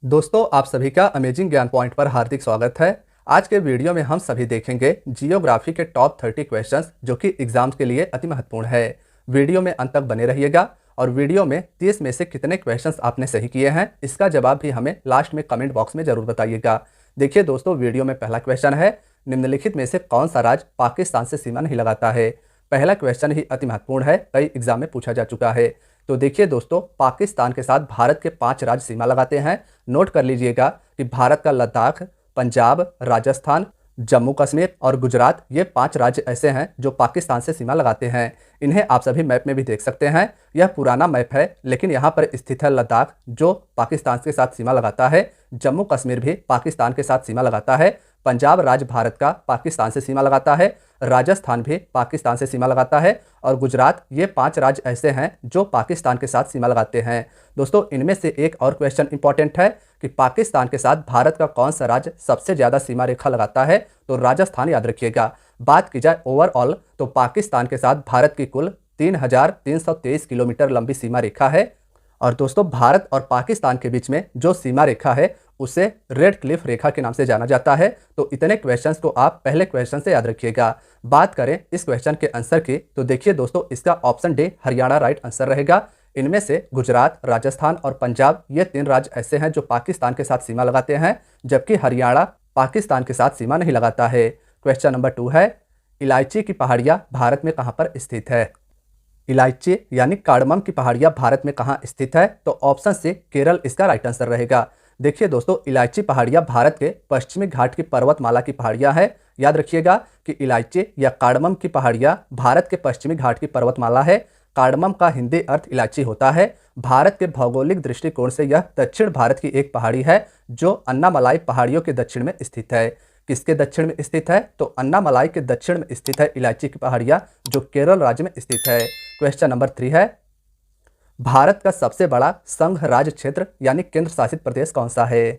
दोस्तों, आप सभी का अमेजिंग ज्ञान पॉइंट पर हार्दिक स्वागत है। आज के वीडियो में हम सभी देखेंगे जियोग्राफी के टॉप 30 क्वेश्चंस जो कि एग्जाम्स के लिए अति महत्वपूर्ण है। वीडियो में अंत तक बने रहिएगा और वीडियो में 30 में से कितने क्वेश्चंस आपने सही किए हैं इसका जवाब भी हमें लास्ट में कमेंट बॉक्स में जरूर बताइएगा। देखिए दोस्तों, वीडियो में पहला क्वेश्चन है, निम्नलिखित में से कौन सा राज्य पाकिस्तान से सीमा नहीं लगाता है। पहला क्वेश्चन ही अति महत्वपूर्ण है, कई एग्जाम में पूछा जा चुका है। तो देखिए दोस्तों, पाकिस्तान के साथ भारत के 5 राज्य सीमा लगाते हैं। नोट कर लीजिएगा कि भारत का लद्दाख, पंजाब, राजस्थान, जम्मू कश्मीर और गुजरात, ये 5 राज्य ऐसे हैं जो पाकिस्तान से सीमा लगाते हैं। इन्हें आप सभी मैप में भी देख सकते हैं। यह पुराना मैप है, लेकिन यहाँ पर स्थित है लद्दाख जो पाकिस्तान के साथ सीमा लगाता है। जम्मू कश्मीर भी पाकिस्तान के साथ सीमा लगाता है। पंजाब राज्य भारत का पाकिस्तान से सीमा लगाता है। राजस्थान भी पाकिस्तान से सीमा लगाता है और गुजरात, ये 5 राज्य ऐसे हैं जो पाकिस्तान के साथ सीमा लगाते हैं। दोस्तों, इनमें से एक और क्वेश्चन इंपॉर्टेंट है कि पाकिस्तान के साथ भारत का कौन सा राज्य सबसे ज़्यादा सीमा रेखा लगाता है, तो राजस्थान याद रखिएगा। बात की जाए ओवरऑल तो पाकिस्तान के साथ भारत की कुल 3,323 किलोमीटर लंबी सीमा रेखा है। और दोस्तों, भारत और पाकिस्तान के बीच में जो सीमा रेखा है उसे रेड क्लिफ रेखा के नाम से जाना जाता है। तो इतने क्वेश्चंस को आप पहले क्वेश्चन से याद रखिएगा। बात करें इस क्वेश्चन के आंसर की, तो देखिए दोस्तों, इसका option D Haryana right answer रहेगा। इनमें से गुजरात, राजस्थान और पंजाब, ये 3 राज्य ऐसे हैं जो पाकिस्तान के साथ सीमा लगाते हैं, जबकि हरियाणा पाकिस्तान के साथ सीमा नहीं लगाता है। क्वेश्चन नंबर 2 है, इलायची की पहाड़ियाँ भारत में कहाँ पर स्थित है। इलायची यानी कार्डमम की पहाड़ियाँ भारत में कहाँ स्थित है, तो ऑप्शन सी केरल इसका राइट आंसर रहेगा। देखिए दोस्तों, इलायची पहाड़ियाँ भारत के पश्चिमी घाट की पर्वतमाला की पहाड़ियाँ हैं। याद रखिएगा कि इलायची या कार्डमम की पहाड़ियाँ भारत के पश्चिमी घाट की पर्वतमाला है। कार्डमम का हिंदी अर्थ इलायची होता है। भारत के भौगोलिक दृष्टिकोण से यह दक्षिण भारत की एक पहाड़ी है जो अन्नामलाई पहाड़ियों के दक्षिण में स्थित है। किसके दक्षिण में स्थित है, तो अन्नामलाई के दक्षिण में स्थित है इलायची की पहाड़ियाँ जो केरल राज्य में स्थित है। क्वेश्चन नंबर 3 है, भारत का सबसे बड़ा संघ राज्य क्षेत्र यानी केंद्र शासित प्रदेश कौन सा है।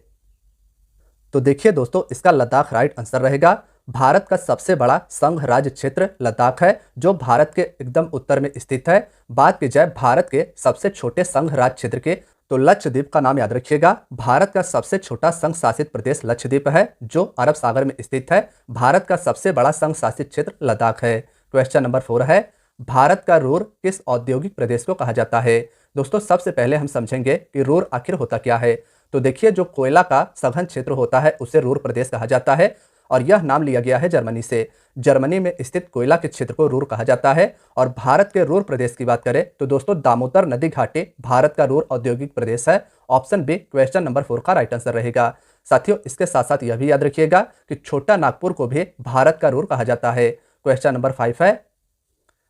तो देखिए दोस्तों, इसका लद्दाख राइट आंसर रहेगा। भारत का सबसे बड़ा संघ राज्य क्षेत्र लद्दाख है जो भारत के एकदम उत्तर में स्थित है। बात की जाए भारत के सबसे छोटे संघ राज्य क्षेत्र के, तो लक्षद्वीप का नाम याद रखिएगा। भारत का सबसे छोटा संघ शासित प्रदेश लक्षद्वीप है जो अरब सागर में स्थित है। भारत का सबसे बड़ा संघ शासित क्षेत्र लद्दाख है। क्वेश्चन नंबर 4 है, भारत का रूर किस औद्योगिक प्रदेश को कहा जाता है। दोस्तों, सबसे पहले हम समझेंगे कि रूर आखिर होता क्या है। तो देखिए, जो कोयला का सघन क्षेत्र होता है उसे रूर प्रदेश कहा जाता है और यह नाम लिया गया है जर्मनी से। जर्मनी में स्थित कोयला के क्षेत्र को रूर कहा जाता है। और भारत के रूर प्रदेश की बात करें तो दोस्तों, दामोदर नदी घाटी भारत का रूर औद्योगिक प्रदेश है। ऑप्शन बी क्वेश्चन नंबर 4 का राइट आंसर रहेगा। साथियों, इसके साथ साथ यह भी याद रखिएगा कि छोटा नागपुर को भी भारत का रूर कहा जाता है। क्वेश्चन नंबर 5 है,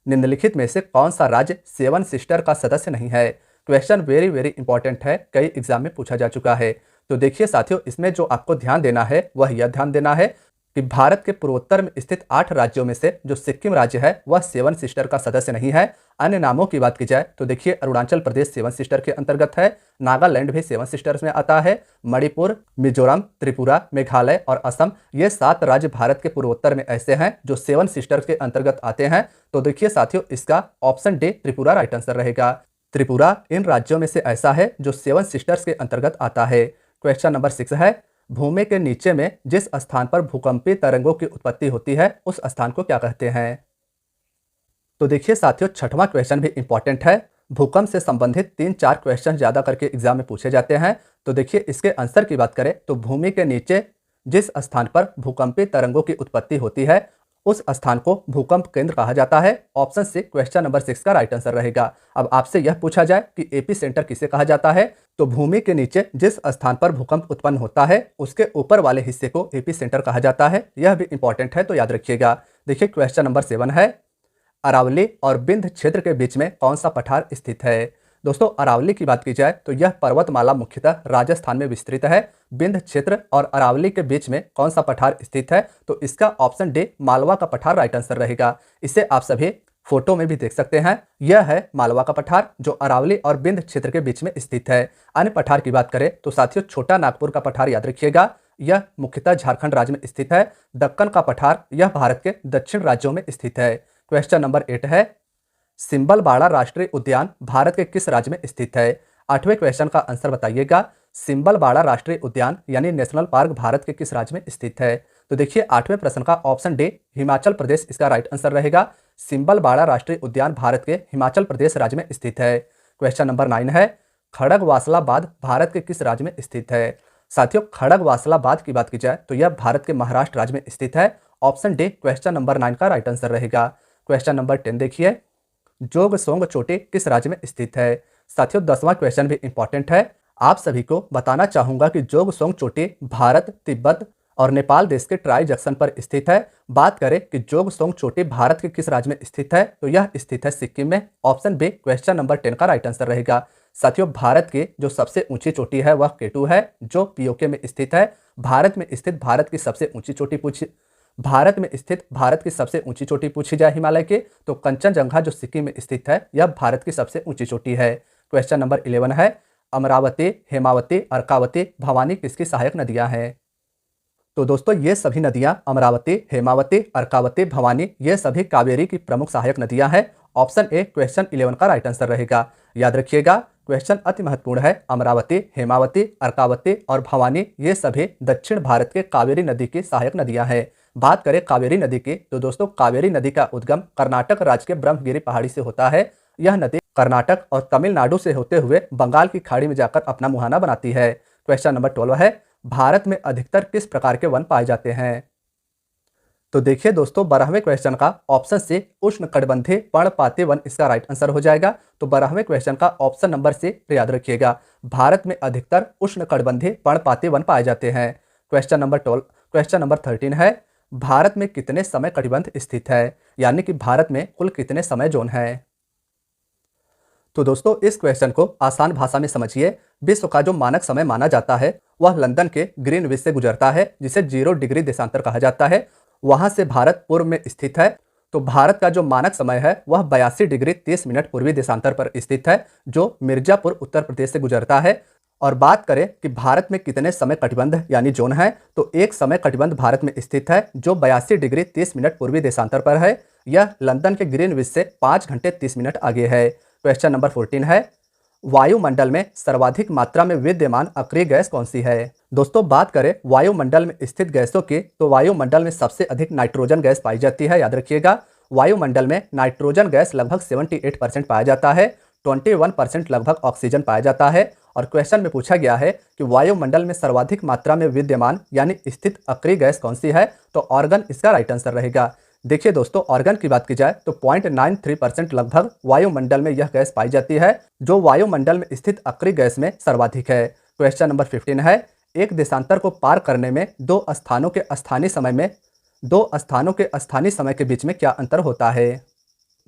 निम्नलिखित में से कौन सा राज्य सेवन सिस्टर का सदस्य नहीं है। क्वेश्चन वेरी वेरी इंपॉर्टेंट है, कई एग्जाम में पूछा जा चुका है। तो देखिए साथियों, इसमें जो आपको ध्यान देना है वह यह ध्यान देना है कि भारत के पूर्वोत्तर में स्थित 8 राज्यों में से जो सिक्किम राज्य है वह सेवन सिस्टर का सदस्य नहीं है। अन्य नामों की बात की जाए तो देखिए, अरुणाचल प्रदेश सेवन सिस्टर के अंतर्गत है। नागालैंड भी सेवन सिस्टर्स में आता है। मणिपुर, मिजोरम, त्रिपुरा, मेघालय और असम, ये 7 राज्य भारत के पूर्वोत्तर में ऐसे हैं जो सेवन सिस्टर्स के अंतर्गत आते हैं। तो देखिए साथियों, इसका option D Tripura right answer रहेगा। त्रिपुरा इन राज्यों में से ऐसा है जो सेवन सिस्टर्स के अंतर्गत आता है। क्वेश्चन नंबर 6 है, भूमि के नीचे में जिस स्थान पर भूकंपीय तरंगों की उत्पत्ति होती है उस स्थान को क्या कहते हैं। तो देखिए साथियों, 6वां क्वेश्चन भी इंपॉर्टेंट है। भूकंप से संबंधित 3-4 क्वेश्चन ज्यादा करके एग्जाम में पूछे जाते हैं। तो देखिए, इसके आंसर की बात करें तो भूमि के नीचे जिस स्थान पर भूकंपीय तरंगों की उत्पत्ति होती है उस स्थान को भूकंप केंद्र कहा जाता है। ऑप्शन सी क्वेश्चन नंबर 6 का राइट आंसर रहेगा। अब आपसे यह पूछा जाए कि एपी सेंटर किसे कहा जाता है, तो भूमि के नीचे जिस स्थान पर भूकंप उत्पन्न होता है उसके ऊपर वाले हिस्से को एपी सेंटर कहा जाता है। यह भी इंपॉर्टेंट है, तो याद रखिएगा। देखिए, क्वेश्चन नंबर 7 है, अरावली और बिंद क्षेत्र के बीच में कौन सा पठार स्थित है। दोस्तों, अरावली की बात की जाए तो यह पर्वतमाला मुख्यतः राजस्थान में विस्तृत है। बिंद क्षेत्र और अरावली के बीच में कौन सा पठार स्थित है, तो इसका ऑप्शन डी मालवा का पठार राइट आंसर रहेगा। इसे आप सभी फोटो में भी देख सकते हैं। यह है मालवा का पठार जो अरावली और बिंद क्षेत्र के बीच में स्थित है। अन्य पठार की बात करें तो साथियों, छोटा नागपुर का पठार याद रखिएगा, यह मुख्यतः झारखंड राज्य में स्थित है। दक्कन का पठार यह भारत के दक्षिण राज्यों में स्थित है। क्वेश्चन नंबर 8 है, सिंबलबाड़ा राष्ट्रीय उद्यान भारत के किस राज्य में स्थित है। 8वें क्वेश्चन का आंसर बताइएगा। सिंबलबाड़ा राष्ट्रीय उद्यान यानी नेशनल पार्क भारत के किस राज्य में स्थित है? तो देखिए 8वें प्रश्न का ऑप्शन डी हिमाचल प्रदेश इसका राइट आंसर रहेगा। सिंबलबाड़ा राष्ट्रीय उद्यान भारत के हिमाचल प्रदेश राज्य में स्थित है। क्वेश्चन नंबर 9 है, खड़गवासला बांध भारत के किस राज्य में स्थित है? साथियों, खड़गवासला बांध की बात की जाए तो यह भारत के महाराष्ट्र राज्य में स्थित है। ऑप्शन डी क्वेश्चन नंबर 9 का राइट आंसर रहेगा। क्वेश्चन नंबर 10 देखिए, जोगसोंग चोटी किस राज्य में स्थित है? साथियों, 10वां क्वेश्चन भी इंपॉर्टेंट है। आप सभी को बताना चाहूंगा कि जोगसोंग चोटी भारत, तिब्बत और नेपाल देश के ट्राई जंक्शन पर स्थित है। बात करें कि जोगसोंग चोटी भारत के किस राज्य में स्थित है, तो यह स्थित है सिक्किम में। ऑप्शन बी क्वेश्चन नंबर 10 का राइट आंसर रहेगा। साथियों, भारत की जो सबसे ऊंची चोटी है वह केटू है, जो पीओके में स्थित है। भारत में स्थित भारत की सबसे ऊंची चोटी पूछी जाए हिमालय की, तो कंचनजंगा जो सिक्किम में स्थित है यह भारत की सबसे ऊंची चोटी है। क्वेश्चन नंबर 11 है, अमरावती, हेमावती, अर्कावती, भवानी किसकी सहायक नदियां हैं? तो दोस्तों, ये सभी नदियां अमरावती, हेमावती, अर्कावती, भवानी ये सभी कावेरी की प्रमुख सहायक नदियां हैं। ऑप्शन ए क्वेश्चन 11 का राइट आंसर रहेगा। याद रखिएगा, क्वेश्चन अति महत्वपूर्ण है। अमरावती, हेमावती, अर्कावती और भवानी ये सभी दक्षिण भारत के कावेरी नदी की सहायक नदियां हैं। बात करें कावेरी नदी की, तो दोस्तों कावेरी नदी का उद्गम कर्नाटक राज्य के ब्रह्मगिरी पहाड़ी से होता है। यह नदी कर्नाटक और तमिलनाडु से होते हुए बंगाल की खाड़ी में जाकर अपना मुहाना बनाती है। क्वेश्चन नंबर 12 है, भारत में अधिकतर किस प्रकार के वन पाए जाते हैं? तो देखिए दोस्तों, 12वें क्वेश्चन का ऑप्शन सी उष्णकटिबंधीय पर्णपाती वन इसका राइट आंसर हो जाएगा। तो 12वें क्वेश्चन का ऑप्शन नंबर सी याद रखिएगा, भारत में अधिकतर उष्णकटिबंधीय पर्णपाती वन पाए जाते हैं। क्वेश्चन नंबर 13 है, भारत में कितने समय कटिबंध स्थित है, यानी कि भारत में कुल कितने समय जोन है? तो दोस्तों, इस क्वेश्चन को आसान भाषा में समझिए। विश्व का जो मानक समय माना जाता है वह लंदन के ग्रीनविच से गुजरता है, जिसे 0 डिग्री देशांतर कहा जाता है। वहां से भारत पूर्व में स्थित है, तो भारत का जो मानक समय है वह 82 डिग्री 30 मिनट पूर्वी देशांतर पर स्थित है, जो मिर्जापुर उत्तर प्रदेश से गुजरता है। और बात करें कि भारत में कितने समय कटिबंध यानी जोन है, तो एक समय कटिबंध भारत में स्थित है जो 82 डिग्री 30 मिनट पूर्वी देशांतर पर है। यह लंदन के ग्रीनविच से 5 घंटे 30 मिनट आगे है। क्वेश्चन नंबर 14 है, वायुमंडल में सर्वाधिक मात्रा में विद्यमान अक्रिय गैस कौन सी है? दोस्तों, बात करें वायुमंडल में स्थित गैसों की, तो वायुमंडल में सबसे अधिक नाइट्रोजन गैस पाई जाती है। याद रखिएगा, वायुमंडल में नाइट्रोजन गैस लगभग 78% पाया जाता है, 21% लगभग ऑक्सीजन पाया जाता है। और क्वेश्चन में पूछा गया है कि वायुमंडल में सर्वाधिक मात्रा में विद्यमान यानी स्थित अक्रिय गैस कौन सी है, तो ऑर्गन इसका राइट आंसर रहेगा। देखिए दोस्तों, ऑर्गन की बात की जाए तो 0.93% लगभग वायुमंडल में यह गैस पाई जाती है, जो वायुमंडल में स्थित अक्रिय गैस में सर्वाधिक है। क्वेश्चन नंबर 15 है, एक देशांतर को पार करने में दो स्थानों के स्थानीय समय के बीच में क्या अंतर होता है?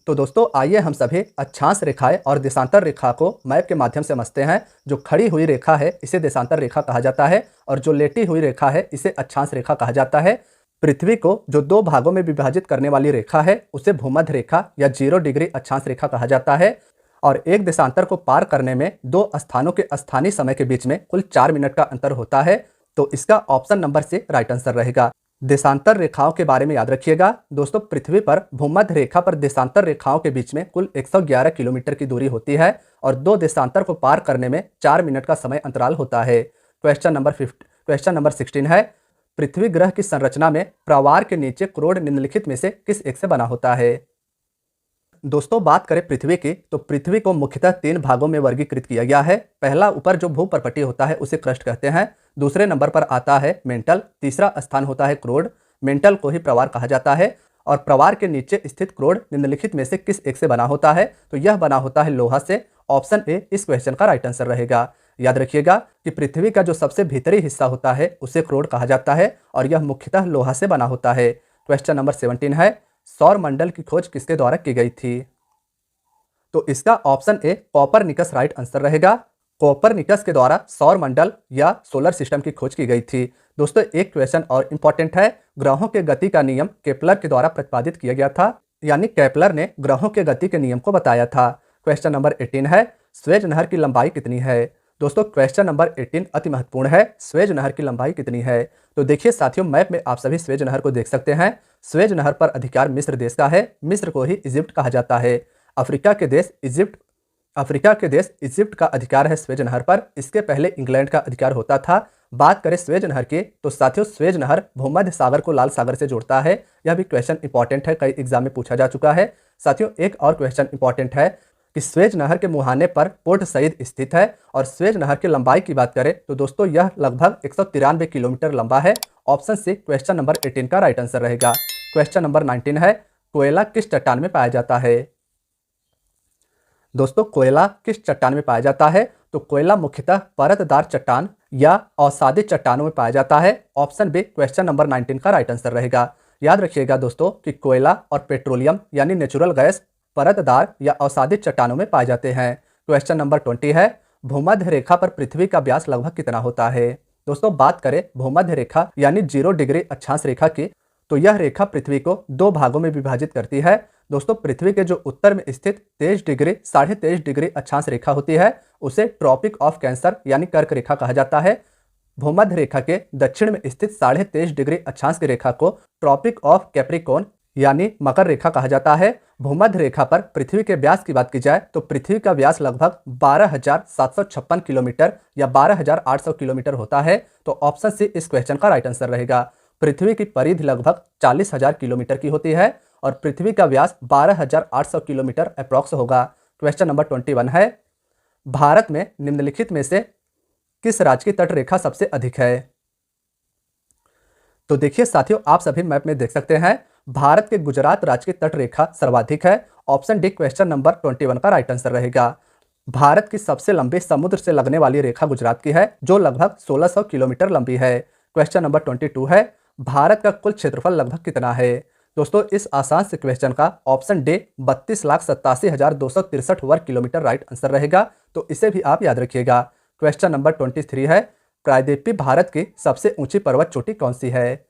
तो दोस्तों, आइए हम सभी अक्षांश रेखाएं और देशांतर रेखा को मैप के माध्यम से समझते हैं। जो खड़ी हुई रेखा है इसे देशांतर रेखा कहा जाता है, और जो लेटी हुई रेखा है इसे अक्षांश रेखा कहा जाता है। पृथ्वी को जो दो भागों में विभाजित करने वाली रेखा है उसे भूमध्य रेखा या 0 डिग्री अक्षांश रेखा कहा जाता है। और एक देशांतर को पार करने में दो स्थानों के स्थानीय समय के बीच में कुल 4 मिनट का अंतर होता है। तो इसका ऑप्शन नंबर से राइट आंसर रहेगा। देशांतर रेखाओं के बारे में याद रखिएगा दोस्तों, पृथ्वी पर भूमध्य रेखा पर देशांतर रेखाओं के बीच में कुल 111 किलोमीटर की दूरी होती है, और दो देशांतर को पार करने में 4 मिनट का समय अंतराल होता है। क्वेश्चन नंबर 16 है, पृथ्वी ग्रह की संरचना में प्रवार के नीचे क्रोड निम्नलिखित में से किस एक से बना होता है? दोस्तों, बात करें पृथ्वी की, तो पृथ्वी को मुख्यतः 3 भागों में वर्गीकृत किया गया है। पहला ऊपर जो भूपर्पटी होता है उसे क्रस्ट कहते हैं। दूसरे नंबर पर आता है मेंटल। तीसरा स्थान होता है क्रोड। मेंटल को ही प्रवार कहा जाता है। और प्रवार के नीचे स्थित क्रोड निम्नलिखित में से किस एक से बना होता है? तो यह बना होता है लोहा से। ऑप्शन ए इस क्वेश्चन का राइट आंसर रहेगा। याद रखिएगा कि पृथ्वी का जो सबसे भीतरी हिस्सा होता है उसे क्रोड कहा जाता है, और यह मुख्यतः लोहा से बना होता है। क्वेश्चन नंबर 17 है, सौर मंडल की खोज किसके द्वारा की गई थी? तो इसका option A Copernicus right answer रहेगा। कोपरनिकस के द्वारा सौर मंडल या सोलर सिस्टम की खोज की गई थी। दोस्तों, एक क्वेश्चन और इंपॉर्टेंट है, ग्रहों के गति का नियम केपलर के द्वारा प्रतिपादित किया गया था, यानी केपलर ने ग्रहों के गति के नियम को बताया था। क्वेश्चन नंबर 18 है, स्वेज नहर की लंबाई कितनी है? दोस्तों, क्वेश्चन नंबर 18 अति महत्वपूर्ण है। स्वेज नहर की लंबाई कितनी है? तो देखिए साथियों, मैप में आप सभी स्वेज नहर को देख सकते हैं। स्वेज नहर पर अधिकार मिस्र देश का है। मिस्र को ही इजिप्ट कहा जाता है। अफ्रीका के देश इजिप्ट अफ्रीका के देश इजिप्ट का अधिकार है स्वेज नहर पर, इसके पहले इंग्लैंड का अधिकार होता था। बात करें स्वेज नहर की तो साथियों स्वेज नहर भूमध्य सागर को लाल सागर से जोड़ता है। यह भी क्वेश्चन इंपॉर्टेंट है, कई एग्जाम में पूछा जा चुका है। साथियों एक और क्वेश्चन इंपॉर्टेंट है कि स्वेज नहर के मुहाने पर पोर्ट सईद स्थित है। और स्वेज नहर की लंबाई की बात करें तो दोस्तों यह लगभग 193 किलोमीटर लंबा है। ऑप्शन सी क्वेश्चन नंबर 18 का राइट आंसर रहेगा। क्वेश्चन नंबर 19 है, कोयला किस चट्टान में पाया जाता है? दोस्तों कोयला किस चट्टान में पाया जाता है? तो कोयला मुख्यतः परतदार चट्टान या अवसादी चट्टानों में पाया जाता है। ऑप्शन बी क्वेश्चन नंबर 19 का राइट आंसर रहेगा। याद रखिएगा दोस्तों कि कोयला और पेट्रोलियम यानी नेचुरल गैस परतदार या अवसादी चट्टानों में पाए जाते हैं। क्वेश्चन नंबर 20 है, भूमध्य रेखा पर पृथ्वी का व्यास लगभग कितना होता है? दोस्तों बात करें भूमध्य रेखा यानी 0 डिग्री अक्षांश रेखा की तो यह रेखा पृथ्वी को दो भागों में विभाजित करती है। दोस्तों पृथ्वी के जो उत्तर में स्थित 23 डिग्री 23.5 डिग्री अक्षांश रेखा होती है उसे ट्रॉपिक ऑफ कैंसर यानी कर्क रेखा कहा जाता है। भूमध्य रेखा के दक्षिण में स्थित 23.5 डिग्री अक्षांश की रेखा को ट्रॉपिक ऑफ कैप्रिकॉर्न यानी मकर रेखा कहा जाता है। भूमध्य रेखा पर पृथ्वी के व्यास की बात की जाए तो पृथ्वी का व्यास लगभग 12,756 किलोमीटर या 12,800 किलोमीटर होता है। तो ऑप्शन सी इस क्वेश्चन का राइट आंसर रहेगा। पृथ्वी की परिधि लगभग 40,000 किलोमीटर की होती है और पृथ्वी का व्यास 12,800 किलोमीटर अप्रॉक्स होगा। क्वेश्चन नंबर 21 है, भारत में निम्नलिखित में से किस राज्य की तट रेखा सबसे अधिक है? तो देखिए साथियों आप सभी मैप में देख सकते हैं भारत के गुजरात राज्य की तट रेखा सर्वाधिक है। ऑप्शन डी क्वेश्चन नंबर 21 का राइट आंसर रहेगा। भारत की सबसे लंबी समुद्र से लगने वाली रेखा गुजरात की है जो लगभग 1600 किलोमीटर लंबी है। क्वेश्चन नंबर 22 है, भारत का कुल क्षेत्रफल लगभग कितना है? दोस्तों इस आसान से क्वेश्चन का ऑप्शन डी 32,87,263 वर्ग किलोमीटर राइट आंसर रहेगा। तो इसे भी आप याद रखिएगा। क्वेश्चन नंबर 23 है, प्रायद्वीपीय भारत की सबसे ऊंची पर्वत चोटी कौन सी है?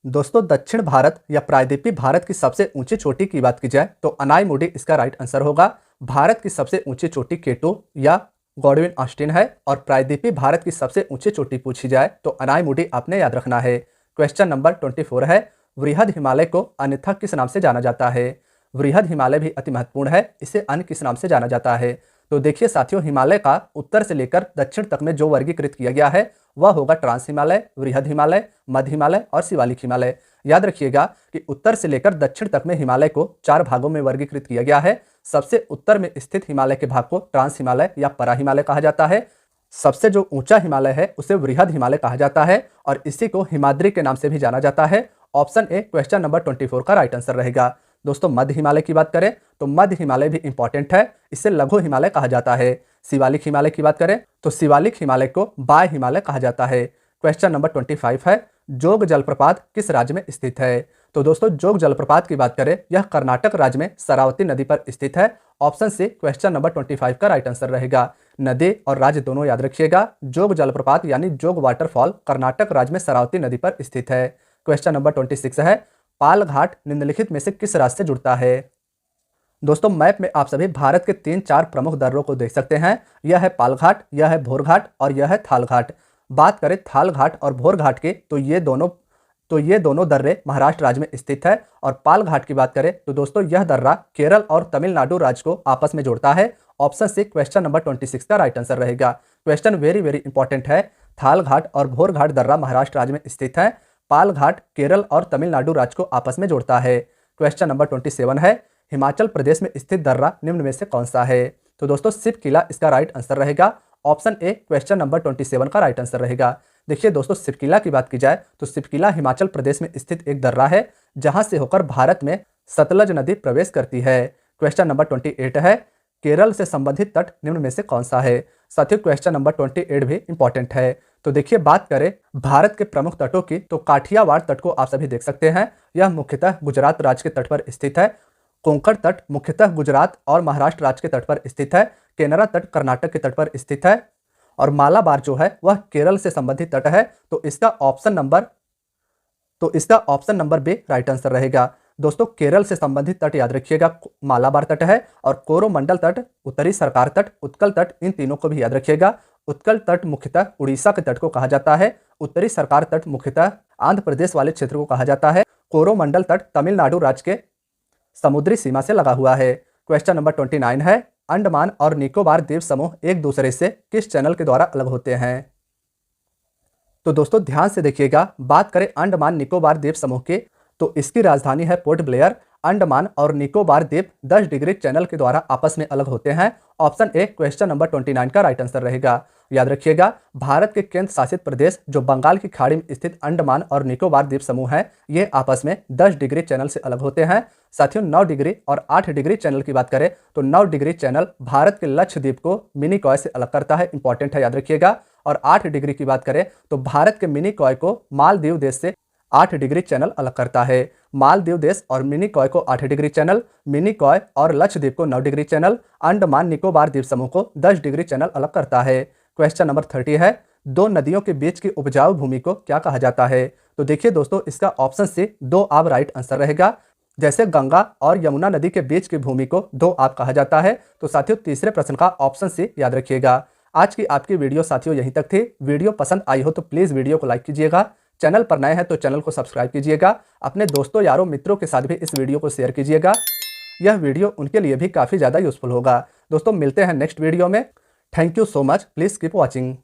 दोस्तों दक्षिण भारत या प्रायद्वीपीय भारत की सबसे ऊंची चोटी की बात की जाए तो अनाईमुडी इसका राइट आंसर होगा। भारत की सबसे ऊंची चोटी केटू या गॉडविन ऑस्टिन है और प्रायद्वीपीय भारत की सबसे ऊंची चोटी पूछी जाए तो अनाईमुडी आपने याद रखना है। क्वेश्चन नंबर 24 है, वृहद हिमालय को अन्यथा किस नाम से जाना जाता है? वृहद हिमालय भी अति महत्वपूर्ण है, इसे अन्य किस नाम से जाना जाता है? तो देखिए साथियों हिमालय का उत्तर से लेकर दक्षिण तक में जो वर्गीकृत किया गया है वह होगा ट्रांस हिमालय, वृहद हिमालय, मध्य हिमालय और शिवालिक हिमालय। याद रखिएगा कि उत्तर से लेकर दक्षिण तक में हिमालय को 4 भागों में वर्गीकृत किया गया है। सबसे उत्तर में स्थित हिमालय के भाग को ट्रांस हिमालय या परा हिमालय कहा जाता है। सबसे जो ऊंचा हिमालय है उसे वृहद हिमालय कहा जाता है और इसी को हिमाद्री के नाम से भी जाना जाता है। ऑप्शन ए क्वेश्चन नंबर 24 का राइट आंसर रहेगा। दोस्तों मध्य हिमालय की बात करें तो मध्य हिमालय भी इंपॉर्टेंट है, इसे लघु हिमालय कहा जाता है। शिवालिक हिमालय की बात करें तो शिवालिक हिमालय को बाह्य हिमालय कहा जाता है। क्वेश्चन नंबर 25 है, जोग जलप्रपात किस राज्य में स्थित है? तो दोस्तों जोग जलप्रपात की बात करें यह कर्नाटक राज्य में शरावती नदी पर स्थित है। ऑप्शन सी क्वेश्चन नंबर 25 का राइट आंसर रहेगा। नदी और राज्य दोनों याद रखिएगा। जोग जलप्रपात यानी जोग वाटरफॉल कर्नाटक राज्य में शरावती नदी पर स्थित है। क्वेश्चन नंबर 26 है, पाल घाट निम्नलिखित में से किस राज्य से जुड़ता है? दोस्तों मैप में आप सभी भारत के 3-4 प्रमुख दर्रों को देख सकते हैं। यह है पाल घाट, यह है भोर घाट और यह है थाल घाट। बात करें थाल घाट और भोर घाट की तो ये दोनों दर्रे महाराष्ट्र राज्य में स्थित है और पाल घाट की बात करें तो दोस्तों यह दर्रा केरल और तमिलनाडु राज्य को आपस में जोड़ता है। ऑप्शन सी क्वेश्चन नंबर 26 का राइट आंसर रहेगा। क्वेश्चन वेरी वेरी इंपॉर्टेंट है। थाल घाट और भोर घाट दर्रा महाराष्ट्र राज्य में स्थित है। पाल घाट केरल और तमिलनाडु राज्य को आपस में जोड़ता है। क्वेश्चन नंबर 27 है, हिमाचल प्रदेश में स्थित दर्रा निम्न में से कौन सा है? तो दोस्तों शिव किला इसका राइट आंसर रहेगा। ऑप्शन ए क्वेश्चन नंबर 27 का राइट आंसर रहेगा। देखिए दोस्तों शिव किला की बात की जाए तो शिव किला हिमाचल प्रदेश में स्थित एक दर्रा है जहां से होकर भारत में सतलज नदी प्रवेश करती है। क्वेश्चन नंबर 28 है, केरल से संबंधित तट निम्न में से कौन सा है? साथियों क्वेश्चन नंबर 28 भी इंपॉर्टेंट है। तो देखिए बात करें भारत के प्रमुख तटों की तो काठियावाड़ तट को आप सभी देख सकते हैं। यह मुख्यतः गुजरात राज्य के तट पर स्थित है। कोंकण तट मुख्यतः गुजरात और महाराष्ट्र राज्य के तट पर स्थित है। केनरा तट कर्नाटक के तट पर स्थित है और मालाबार जो है वह केरल से संबंधित तट है। तो इसका option number B right answer रहेगा। दोस्तों केरल से संबंधित तट याद रखिएगा, मालाबार तट है और कोरोमंडल तट, उत्तरी सरकार तट, उत्कल तट, इन तीनों को भी याद रखिएगा। उत्कल तट मुख्यतः उड़ीसा के तट को कहा जाता है। उत्तरी सरकार तट मुख्यतः आंध्र प्रदेश वाले क्षेत्र को कहा जाता है। कोरोमंडल तट तमिलनाडु राज्य के समुद्री सीमा से लगा हुआ है। क्वेश्चन नंबर 29 है, अंडमान और निकोबार द्वीप समूह एक दूसरे से किस चैनल के द्वारा अलग होते हैं? तो दोस्तों ध्यान से देखिएगा, बात करें अंडमान निकोबार द्वीप समूह की तो इसकी राजधानी है पोर्ट ब्लेयर। अंडमान और निकोबार द्वीप 10 डिग्री चैनल के द्वारा आपस में अलग होते हैं। ऑप्शन ए क्वेश्चन नंबर 29 का राइट आंसर रहेगा। याद रखिएगा, भारत के केंद्र शासित प्रदेश जो बंगाल की खाड़ी में स्थित अंडमान और निकोबार द्वीप समूह है, ये आपस में 10 डिग्री चैनल से अलग होते हैं। साथियों 9 डिग्री और 8 डिग्री चैनल की बात करें तो 9 डिग्री चैनल भारत के लक्षद्वीप को मिनिकॉय से अलग करता है, इंपॉर्टेंट है, याद रखिएगा। और 8 डिग्री की बात करें तो भारत के मिनिकॉय को मालदीव देश से 8 डिग्री चैनल अलग करता है। मालदीव देश और मिनिकॉय को 8 डिग्री चैनल, मिनिकॉय और लक्षद्वीप को 9 डिग्री चैनल, अंडमान निकोबार द्वीप समूह को 10 डिग्री चैनल अलग करता है। क्वेश्चन नंबर 30 है, दो नदियों के बीच की उपजाऊ भूमि को क्या कहा जाता है? तो देखिए दोस्तों, इसका ऑप्शन सी दो आब राइट आंसर रहेगा। जैसे गंगा और यमुना नदी के बीच की भूमि को दो आब कहा जाता है, तो साथियों तीसरे प्रश्न का ऑप्शन सी याद रखिएगा। आज की आपकी वीडियो साथियों यहीं तक थी। वीडियो पसंद आई हो तो प्लीज़ वीडियो को लाइक कीजिएगा। चैनल पर नए हैं तो चैनल को सब्सक्राइब कीजिएगा। अपने दोस्तों यारों मित्रों के साथ भी इस वीडियो को शेयर कीजिएगा। यह वीडियो उनके लिए भी काफ़ी ज़्यादा यूजफुल होगा। दोस्तों मिलते हैं नेक्स्ट वीडियो में। Thank you so much. Please keep watching.